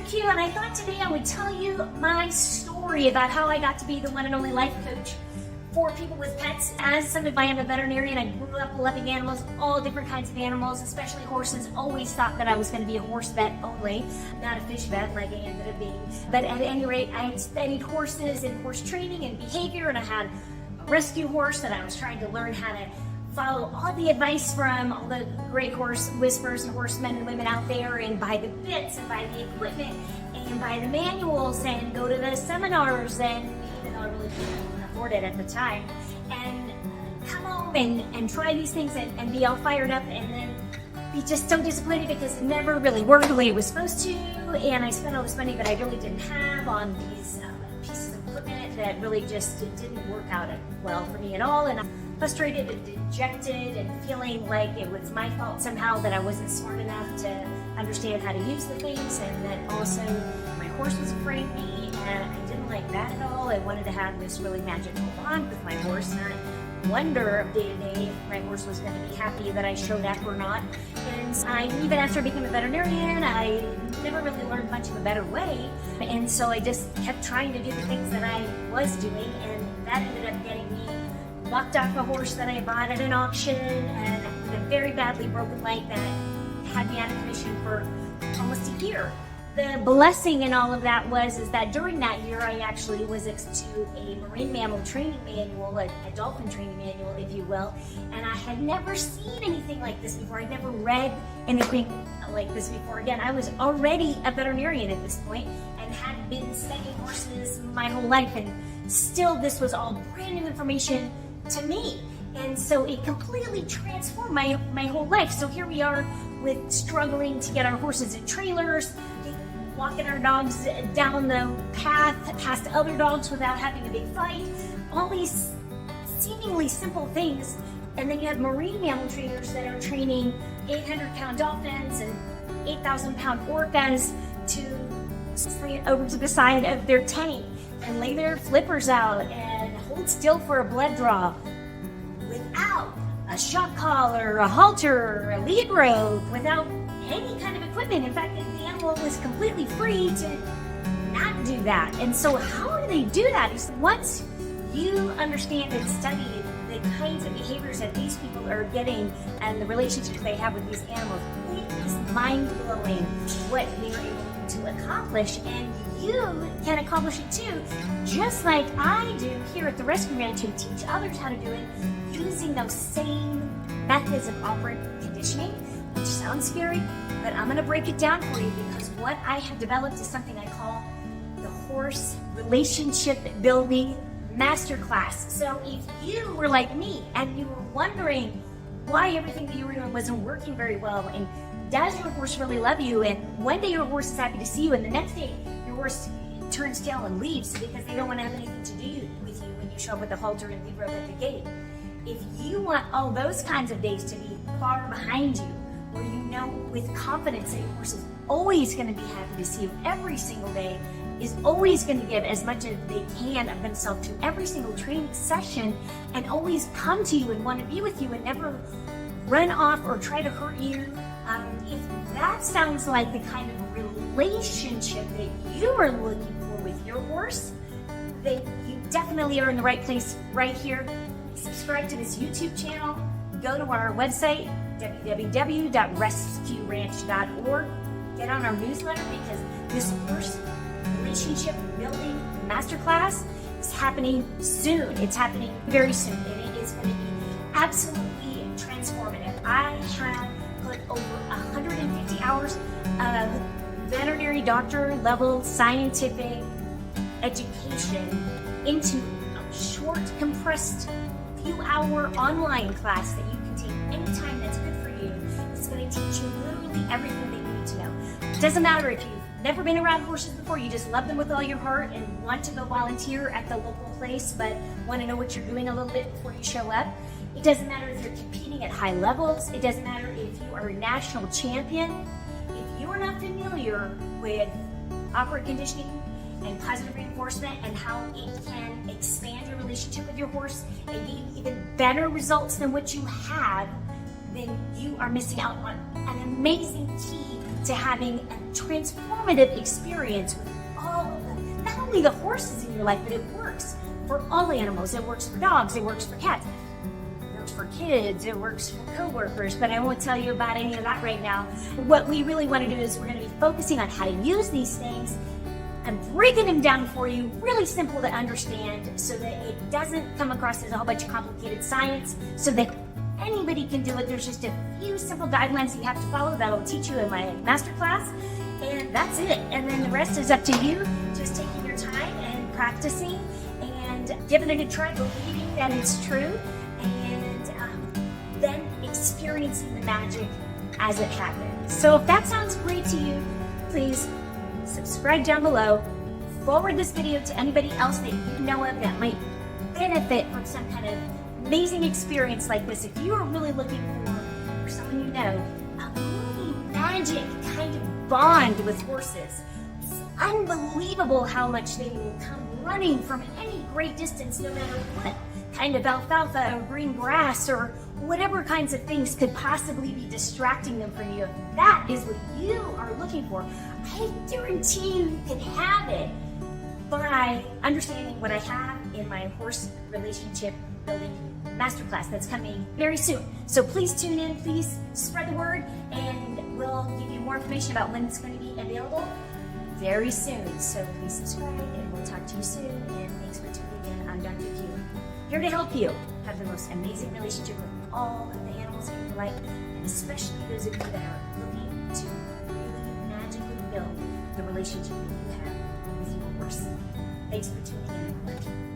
cute, and I thought today I would tell you my story about how I got to be the one and only life coach for people with pets. As some of I am a veterinarian, I grew up loving animals, all different kinds of animals, especially horses. Always thought that I was going to be a horse vet only, not a fish vet like I ended up being. But at any rate, I had studied horses and horse training and behavior, and I had a rescue horse that I was trying to learn how to follow all the advice from all the great horse whisperers and horsemen and women out there, and buy the bits and buy the equipment and buy the manuals and go to the seminars, and even though I really couldn't afford it at the time, and come home and try these things and be all fired up, and then be just so disappointed because it never really worked the way it was supposed to, and I spent all this money that I really didn't have on these pieces of equipment that really just didn't work out well for me at all, and I'm frustrated and dejected and feeling like it was my fault somehow that I wasn't smart enough to understand how to use the things, and that also my horse was afraid of me, and I didn't like that at all. I wanted to have this really magical bond with my horse, not wonder day to day if my horse was going to be happy that I showed up or not. And even after becoming a veterinarian, I never really learned much of a better way, and so I just kept trying to do the things that I was doing, and that ended up getting me locked off a horse that I bought at an auction, and with a very badly broken leg that had me out of commission for almost a year. The blessing in all of that is that during that year I actually was exposed to a marine mammal training manual, a dolphin training manual, if you will, and I had never seen anything like this before. I'd never read anything like this before. Again, I was already a veterinarian at this point and had been studying horses my whole life, and still this was all brand new information to me, and so it completely transformed my whole life. So here we are with struggling to get our horses in trailers, walking our dogs down the path past other dogs without having a big fight, all these seemingly simple things, and then you have marine mammal trainers that are training 800-pound dolphins and 8,000-pound orcas to stay over to the side of their tank and lay their flippers out and hold still for a blood draw without a shock collar, a halter, a lead rope, without any kind of equipment. In fact, the animal was completely free to not do that. And so how do they do that? Once you understand and study the kinds of behaviors that these people are getting and the relationships they have with these animals, it is mind-blowing what they're able to accomplish, and you can accomplish it too, just like I do here at the Rescue Ranch, to teach others how to do it using those same methods of operant conditioning, which sounds scary, but I'm going to break it down for you, because what I have developed is something I call the Horse Relationship Building Masterclass. So if you were like me and you were wondering why everything that you were doing wasn't working very well, and does your horse really love you, and one day your horse is happy to see you, and the next day your horse turns tail and leaves because they don't want to have anything to do with you when you show up with a halter and lead rope at the gate. If you want all those kinds of days to be far behind you, where you know with confidence that your horse is always going to be happy to see you every single day, is always going to give as much as they can of themselves to every single training session, and always come to you and want to be with you and never run off or try to hurt you, if that sounds like the kind of relationship that you are looking for with your horse, then you definitely are in the right place right here. Subscribe to this YouTube channel. Go to our website, www.rescueranch.org. Get on our newsletter, because this Horse Relationship Building Masterclass is happening soon. It's happening very soon, and it is going to be absolutely transformative. I have put over 150 hours of veterinary doctor level scientific education into a short, compressed, few-hour online class that you can take anytime that's good for you. It's going to teach you literally everything that you need to know. It doesn't matter if you've never been around horses before, you just love them with all your heart and want to go volunteer at the local place, but want to know what you're doing a little bit before you show up. It doesn't matter if you're competing at high levels. It doesn't matter if you are a national champion. If you are not familiar with operant conditioning and positive reinforcement and how it can expand your relationship with your horse and give you even better results than what you have, then you are missing out on an amazing key to having a transformative experience with all of them. Not only the horses in your life, but it works for all animals. It works for dogs, it works for cats, it works for kids, it works for coworkers, but I won't tell you about any of that right now. What we really want to do is we're going to be focusing on how to use these things and breaking them down for you, really simple to understand, so that it doesn't come across as a whole bunch of complicated science, so that anybody can do it. There's just a few simple guidelines that you have to follow that I'll teach you in my masterclass, and that's it. And then the rest is up to you, just taking your time and practicing and giving it a try, believing that it's true, and then experiencing the magic as it happens. So if that sounds great to you, please subscribe down below, forward this video to anybody else that you know of that might benefit from some kind of amazing experience like this. If you are really looking for someone you know, a really magic kind of bond with horses, it's unbelievable how much they will come running from any great distance, no matter what kind of alfalfa or green grass or whatever kinds of things could possibly be distracting them from you. If that is what you are looking for, I guarantee you can have it by understanding what I have in my horse relationship building masterclass that's coming very soon. So please tune in, please spread the word, and we'll give you more information about when it's going to be available very soon. So please subscribe, and we'll talk to you soon. And thanks for tuning in. I'm Dr. Q, here to help you have the most amazing relationship with all of the animals in your life, and especially those of you that are looking to really magically build the relationship that you have with your horse. Thanks for tuning in.